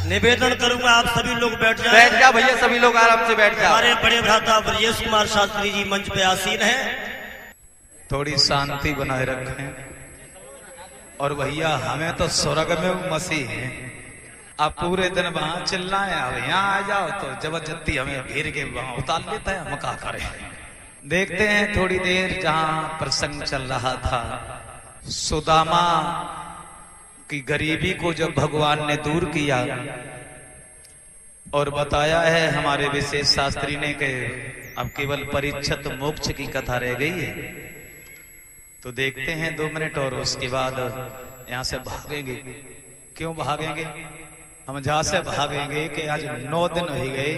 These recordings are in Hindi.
निवेदन करूंगा आप सभी लोग बैठ जाएं। बैठ जा भैया, सभी लोग आराम से बैठ जाओ। हमारे बड़े भ्राता ब्रजेश कुमार शास्त्री जी मंच पे आसीन हैं। थोड़ी शांति बनाए रखें। और भैया हमें तो स्वर्ग में मसीह है, आप पूरे दिन वहां चिल्लाएं, अब यहाँ आ जाओ तो जबरदस्ती हमें घेर के वहां उतार लेता है, हम क्या करें। देखते हैं थोड़ी देर जहां प्रसंग चल रहा था, सुदामा की गरीबी को जब भगवान ने दूर किया और बताया है हमारे विशेष शास्त्री ने कि अब केवल परीक्षित मोक्ष की कथा रह गई है। तो देखते हैं 2 मिनट और उसके बाद यहां से भागेंगे। क्यों भागेंगे? हम जहां से भागेंगे कि आज 9 दिन हो गए,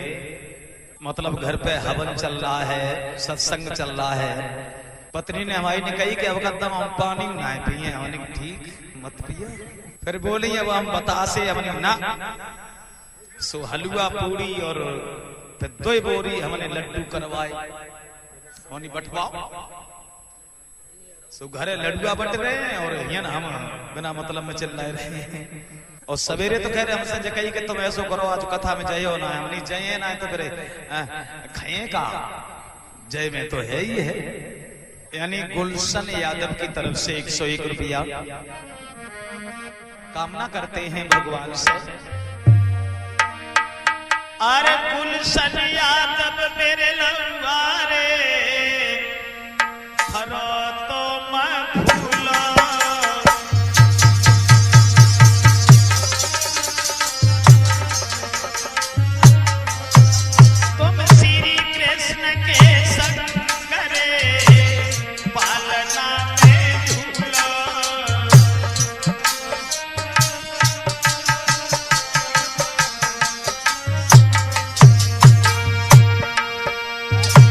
मतलब घर पे हवन चल रहा है, सत्संग चल रहा है। पत्नी ने हमारी ने कही कि अब कदम हम पानी ना पिए, हमने ठीक मत पिया। फिर बोली अब हम बतासे, हमने ना सो हलवा पूरी और फिर 2 बोरी हमने लड्डू करवाए, हमने बटवाओ। सो घरे लड्डुआ बट रहे हैं और यहाँ हम बिना मतलब में चिल्लाए रहे हैं। और सवेरे तो कह रहे हमसे कही कि तुम ऐसो करो, आज कथा में जय हो ना, हम नहीं जय ना तो फिर खाए का जय में तो है ही है। यानी गुलशन यादव की तरफ से 101 रुपया कामना करते हैं भगवान से। अरे गुलशन यादव मेरे लंगारे हरो तो मैं भूला, तुम श्री कृष्ण के संग करे पालना में झूला।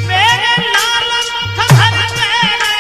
मेरे लाल मुख भर मेरे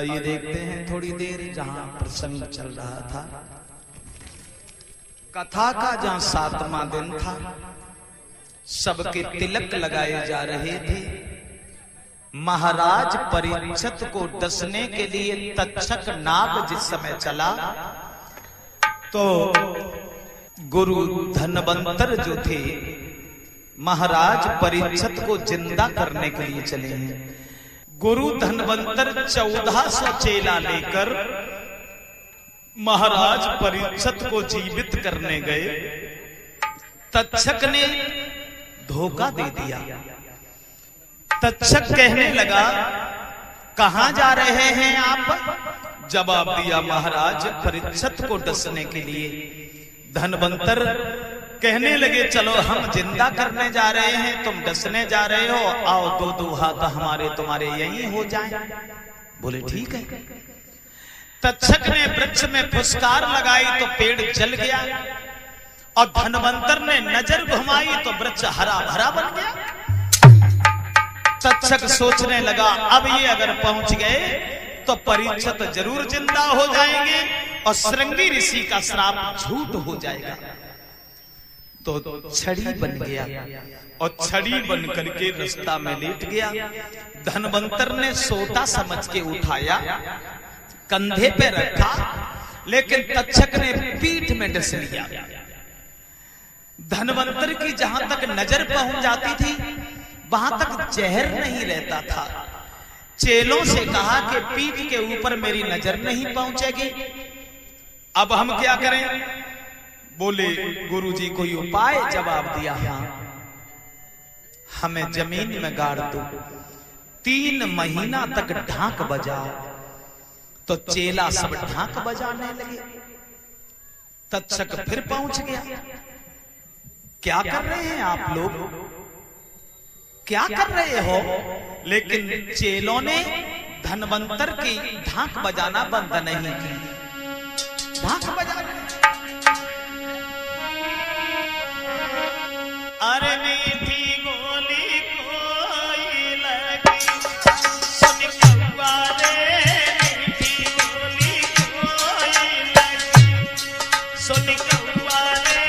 ये देखते हैं थोड़ी देर जहां प्रसंग चल रहा था, कथा का जहां 7वां दिन था, सबके तिलक लगाए जा रहे थे। महाराज परीक्षित को डसने के लिए तक्षक नाग जिस समय चला तो गुरु धनवंतर जो थे महाराज परीक्षित को जिंदा करने के लिए चले हैं। गुरु धनवंतर 1400 चेला लेकर महाराज परीक्षित को जीवित करने गए। तक्षक ने धोखा दे दिया। तक्षक कहने लगा, कहां जा रहे हैं आप? जवाब दिया, महाराज परीक्षित को डसने के लिए। धनवंतर कहने लगे, चलो हम जिंदा करने जा रहे हैं, तुम डसने जा रहे हो, आओ दो दो हाथ हमारे तुम्हारे यही हो जाएं। बोले ठीक है। तक्षक ने वृक्ष में फुसकार लगाई तो पेड़ जल गया और धनवंतर ने नजर घुमाई तो वृक्ष हरा भरा बन गया। तक्षक सोचने लगा, अब ये अगर पहुंच गए तो परीक्षित जरूर जिंदा हो जाएंगे और श्रृंगी ऋषि का श्राप झूठ हो जाएगा। तो छड़ी बन गया और छड़ी बन करके रास्ता में लेट गया। धनवंतर ने सोता समझ के उठाया, कंधे पे रखा, लेकिन तक्षक ने पीठ में डस लिया। धनवंतर की जहां तक नजर पहुंच जाती थी वहां तक जहर नहीं रहता था। चेलों से कहा कि पीठ के ऊपर मेरी नजर नहीं पहुंचेगी, अब हम क्या करें? बोले, गुरुजी कोई उपाय? जवाब दिया, हाँ, हमें जमीन में गाड़ दो, 3 महीना तक ढाक बजाओ। तो चेला सब ढाक बजाने लगे। तक्षक फिर पहुंच गया। क्या कर रहे हैं आप लोग? क्या कर रहे हो? लेकिन चेलों ने धनवंतर की ढाक बजाना बंद नहीं की। ढाक बजाना, अरे मीठी बोली कोई लगी, सुन कौवा रे, मीठी बोली कोई लगी, सुन कौवा रे,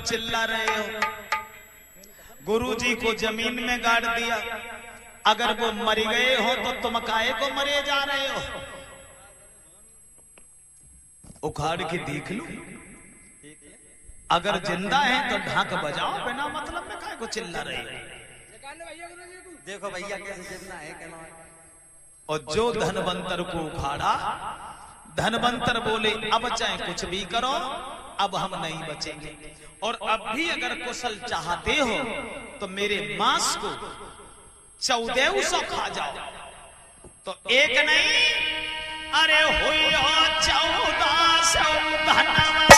चिल्ला रहे हो? गुरुजी को जमीन में गाड़ दिया। अगर वो मर गए हो तो तुम काहे को मरे जा रहे हो? उखाड़ के देख लो, अगर जिंदा है तो ढाक बजाओ, बिना मतलब में काहे को चिल्ला रहे। देखो भैया कैसे जिंदा है कहना। और जो धनवंतर को उखाड़ा, धनवंतर बोले अब चाहे कुछ भी करो, अब हम नहीं बचेंगे, और अब भी अगर कुशल चाहते हो तो मेरे मांस को 1400 खा जाओ। तो एक नहीं, अरे हुई हो 1400 धनवंतर।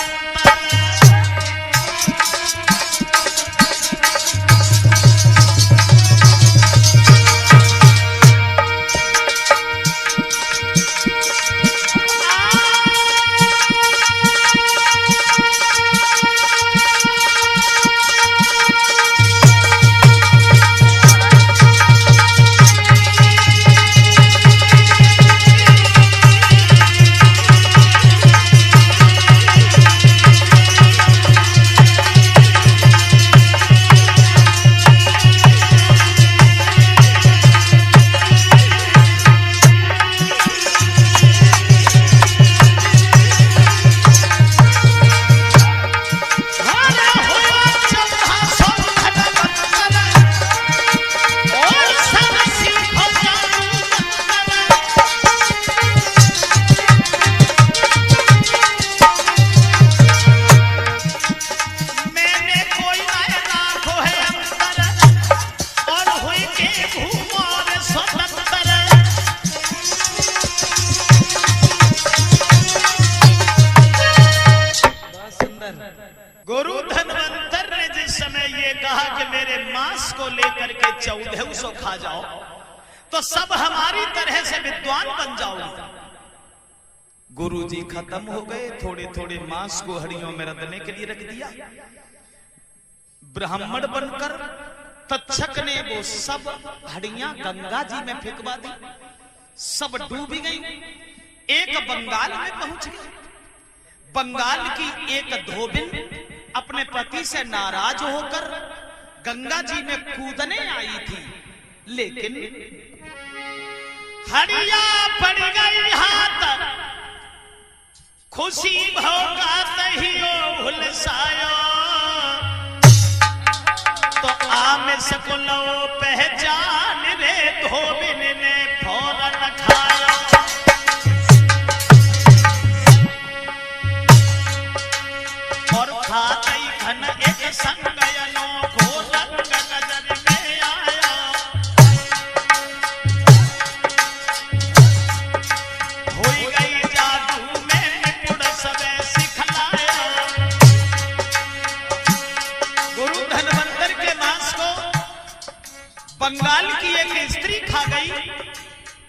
गुरु धनवंतर ने जिस समय ये कहा कि मेरे मांस को लेकर के 1400 खा जाओ, तो सब हमारी तरह से विद्वान बन जाओगे। गुरु जी खत्म हो गए, थोड़े थोड़े मांस को हड्डियों में रखने के लिए रख दिया। ब्राह्मण बनकर तक्षक ने वो सब हड्डियां गंगा जी में फेंकवा दी, सब डूबी गई। एक बंगाल में पहुंच गई। बंगाल की एक धोबिन अपने पति से नाराज होकर गंगा जी में कूदने आई थी, लेकिन हड़िया पड़ गई हाथ, खुशी भोगा तहियो भुलसायो, तो आम सकुलो पहचान रे धोबिन ने फौरन खाया। और खाते ही घन एक संगयनो को रंग नजर में आया। हुई गई जादू में निपुण सबे सिखलाया। गुरु धनवंतर के मांस को बंगाल की एक स्त्री खा गई,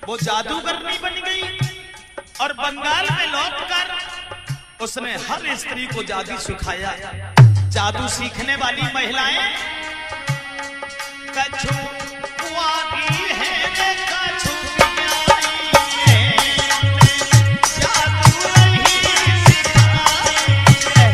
वो जादूगरनी बन गई, और बंगाल में लौटकर उसने हर स्त्री को जादू सिखाया। जादू सीखने वाली महिलाएं कछु कुआरी है रे कछु प्यारी है, जादू नहीं सिखाई है।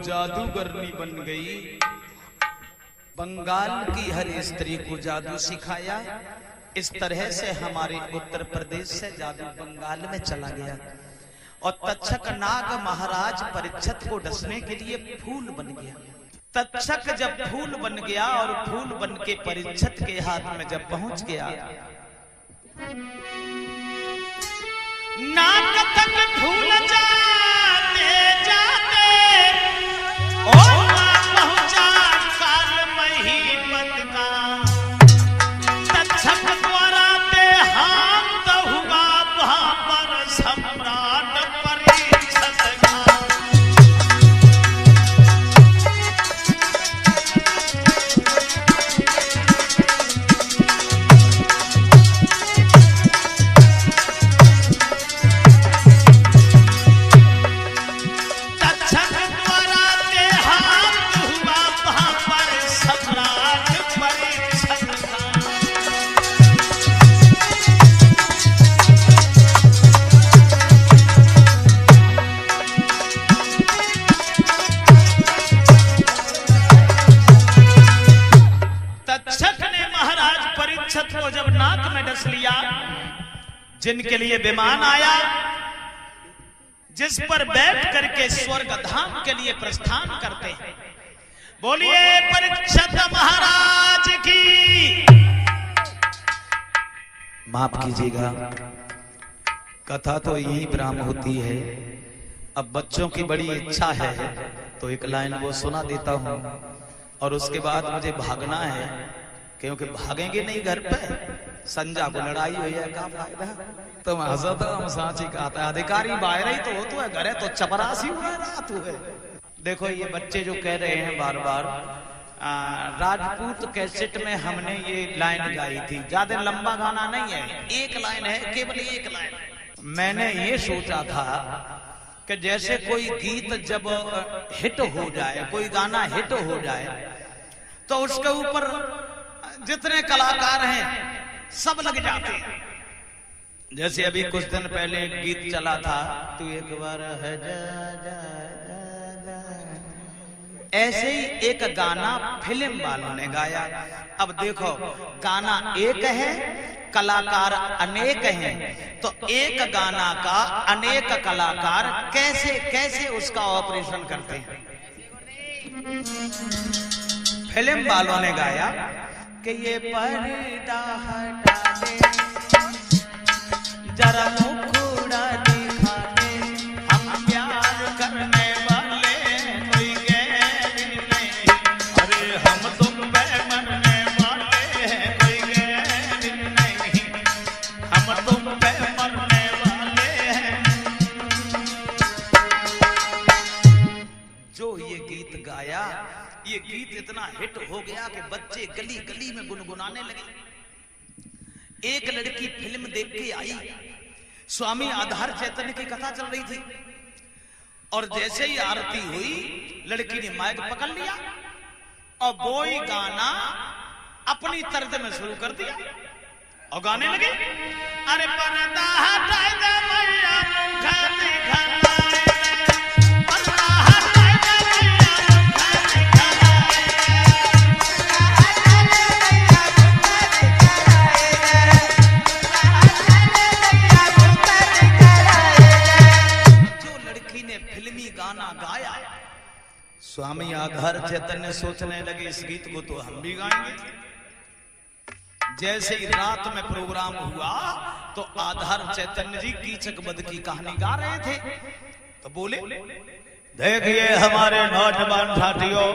जादूगरनी बन गई, बंगाल की हर स्त्री को जादू सिखाया। इस तरह से हमारे उत्तर प्रदेश से जादू बंगाल में चला गया और तक्षक नाग महाराज परीक्षित को डसने के लिए फूल बन गया। तक्षक जब फूल बन गया और फूल बन के परीक्षित के हाथ में जब पहुंच गया, नाक तक फूल जाते जाते और पहुंचा काल महीपत का। तक्षक द्वारा देहांत हुआ वहां पर सम्राट परीक्षित का। को जब नाक में डस लिया, जिनके लिए विमान आया, जिस पर बैठ करके स्वर्ग धाम के लिए प्रस्थान करते हैं, बोलिए परीक्षित महाराज की। माफ कीजिएगा, कथा तो यही प्रारंभ होती है। अब बच्चों की बड़ी इच्छा है तो एक लाइन वो सुना देता हूं और उसके बाद मुझे भागना है, क्योंकि भागेंगे नहीं घर पे, संजा को लड़ाई हुई है, क्या फायदा। तो हजरत हम सांची कहता है, अधिकारी बाहर ही तो हो, तो है घर है तो चपरासी हुआ रात हुए। देखो ये बच्चे जो कह रहे हैं बार बार, राजपूत कैसेट में हमने ये लाइन गाई थी, ज्यादा लंबा गाना नहीं है, एक लाइन है, केवल एक लाइन। मैंने ये सोचा था कि जैसे कोई गीत जब हिट हो जाए, कोई गाना हिट हो जाए, तो उसके ऊपर जितने कलाकार हैं सब लग जाते हैं। जैसे अभी कुछ दिन पहले गीत चला था, तू एक बार है जा जा जा जा, ऐसे ही एक गाना फिल्म वालों ने गाया। अब देखो गाना एक है, कलाकार अनेक हैं, तो एक गाना का अनेक कलाकार कैसे कैसे उसका ऑपरेशन करते हैं। फिल्म वालों ने गाया कि ये पर्दा हटा दे, जरा मुखड़ा दिखा दे, हम प्यार करने वाले कोई गैर नहीं, अरे हम तुम पे मरने वाले हैं कोई गैर नहीं, हम तुम पे मरने वाले हैं। जो ये गीत गाया, ये गीत इतना हिट हो गया कि बच्चे गली गली में गुनगुनाने लगे। एक लड़की फिल्म देख के आई, स्वामी आधार चैतन्य की कथा चल रही थी, और जैसे ही आरती हुई, लड़की ने माइक पकड़ लिया और वो ही गाना अपनी तर्ज में शुरू कर दिया और गाने लगे, अरे पर्दा हटा दे मैया मुखा दिखाना, गाया। स्वामी आधार चैतन्य सोचने लगे इस गीत को तो हम भी गाएंगे। जैसे ही रात में प्रोग्राम हुआ तो आधार चैतन्य जी कीचक वध की कहानी गा रहे थे, तो बोले, देखिए हमारे नौजवान साथियों,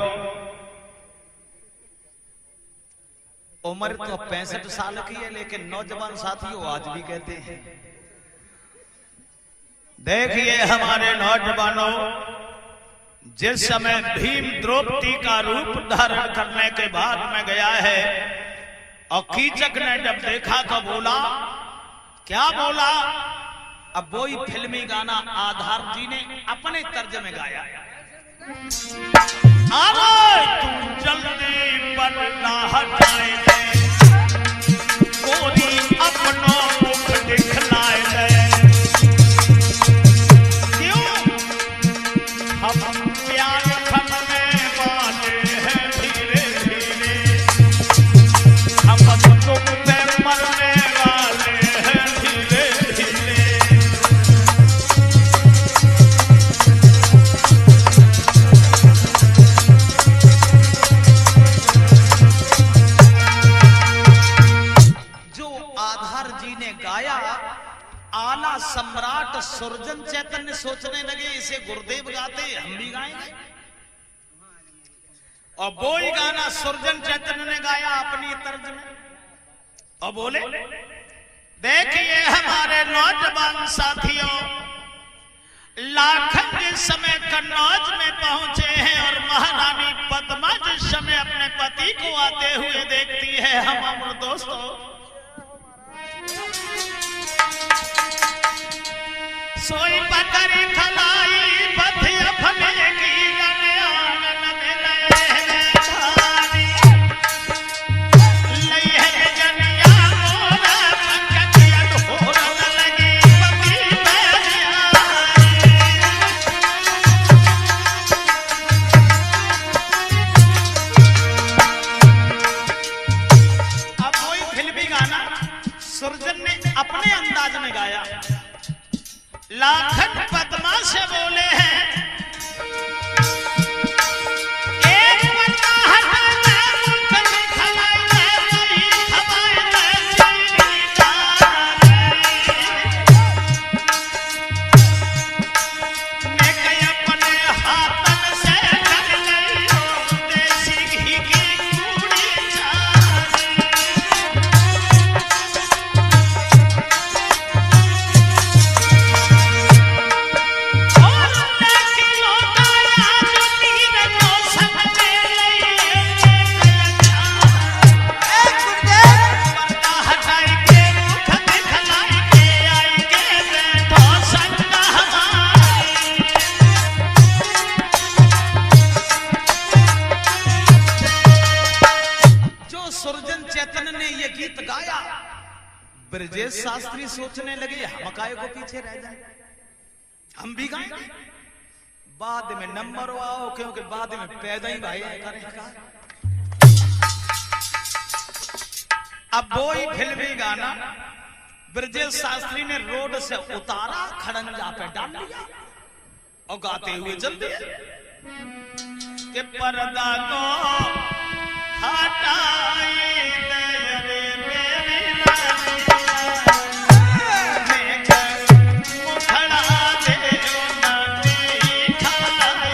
उम्र तो 65 साल की है, लेकिन नौजवान साथियों आज भी कहते हैं। देखिए हमारे नौजवानों, जिस समय भीम द्रौपदी का रूप धारण करने के बाद में गया है, और कीचक ने जब देखा तो बोला, क्या बोला? अब वही फिल्मी गाना आधार जी ने अपने तर्ज में गाया, अरे तू जल्दी पर्दा हटाए दे, कोई अपना मुख दिखलाए दे, हम प्यार करने वाले हैं धीरे धीरे, हम तुम पे मरने जैसे गुरुदेव गाते हम भी गाएंगे। और वो ही गाना सुरजन चैतन्य ने गाया अपनी तर्ज में और बोले, देखिए हमारे नौजवान साथियों, लाखन जिस समय कन्नौज में पहुंचे हैं और महारानी पद्मा जिस समय अपने पति को आते हुए देखती है, हम अमर दोस्तों सोई पकड़ी खलाई पथी अपने की गनयान मिले धारी लई है जनिया मोरा पंकजिया ढोर लगी पति बैरिया। अब वही फिल्मी गाना सुरजन ने अपने अंदाज में गाया। लाखन पद्मा से बोले हैं, एक पन्ना हटाना मुख दिखलाई नहीं हवाई में चली मैं कहीं अपने हाथन से कर ली देसी घी की पूरी चारी। सुरजन चैतन्य ने ये गीत गाया, ब्रजेश शास्त्री सोचने लगे हम काहे को पीछे रह जाए, हम भी गाएंगे, बाद में नंबर आओ क्योंकि बाद में पैदा ही भाई करेगा। अब वो ही फिल्मी गाना ब्रजेश शास्त्री ने रोड से उतारा, खड़ंजा पे डाल दिया और गाते हुए चल दिए कि पर्दा को हटाई दे रे मेरी मुखड़ा दे नदी खाई।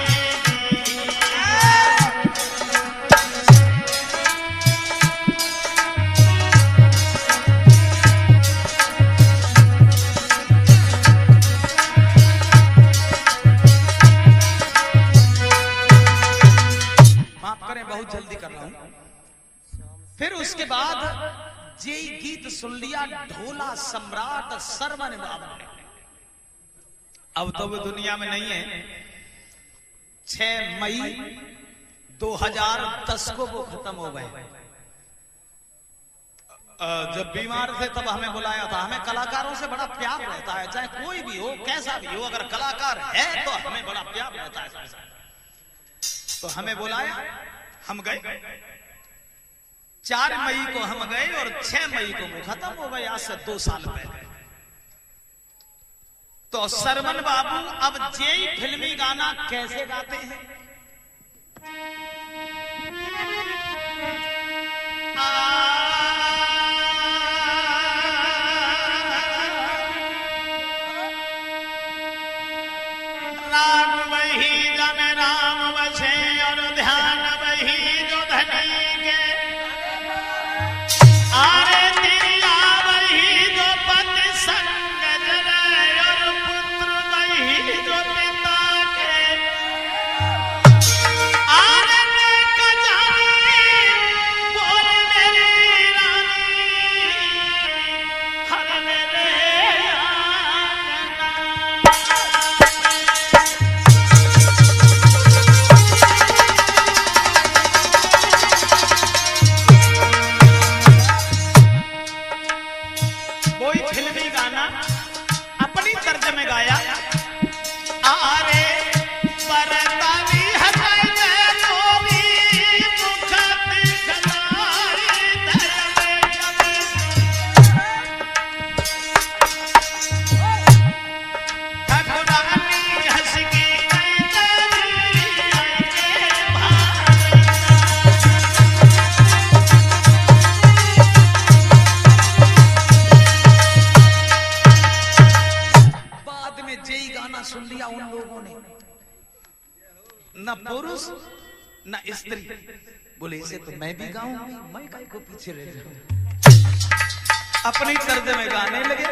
माफ करें बहुत जल्दी कर रहा हूं। फिर उसके बाद जे गीत सुन लिया ढोला सम्राट सरवन बाबू ने। अब तो वो दुनिया में नहीं है। 6 मई 2010 को वो खत्म हो गए। जब बीमार थे तब हमें बुलाया था। हमें कलाकारों से बड़ा प्यार रहता है, चाहे कोई भी हो कैसा भी हो, अगर कलाकार है तो हमें बड़ा प्यार रहता है। तो हमें बुलाया, हम गए। 4 मई को हम गए और 6 मई को वो खत्म हो गए, आज से 2 साल पहले। तो सरवन बाबू अब जेई फिल्मी गाना कैसे गाते हैं? राम वही जन राम बसे और ध्यान वही जो धनी के, आरे तिरिया वही जो पति संग जरे और पुत्र वही जो पिता के। न पुरुष न स्त्री। बोले इसे तो मैं भी गाऊंगी, मैं काहे को पीछे रह जाऊं। अपनी तर्ज में गाने लगे।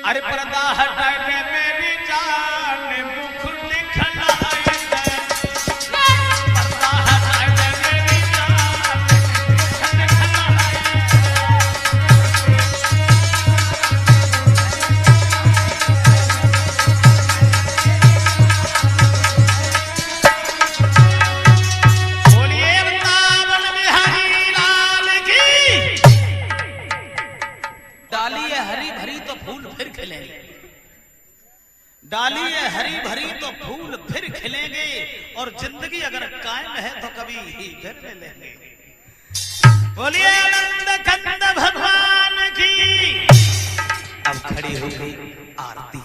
अरे पर्दा हटा दे मेरी जान, मुख दिखलाए दे। पर्दा हटा दे मेरी जान, मुख दिखलाए दे। बोलिए वृंदावन बिहारी लाल की। डाली है हरी भरी तो फूल फिर खिलेंगे, डाली है हरी भरी तो फूल फिर खिलेंगे, और जिंदगी अगर कायम है तो कभी फिर मिलेंगे। बोलिए आनंद कंद भगवान की। अब खड़ी हो गई आरती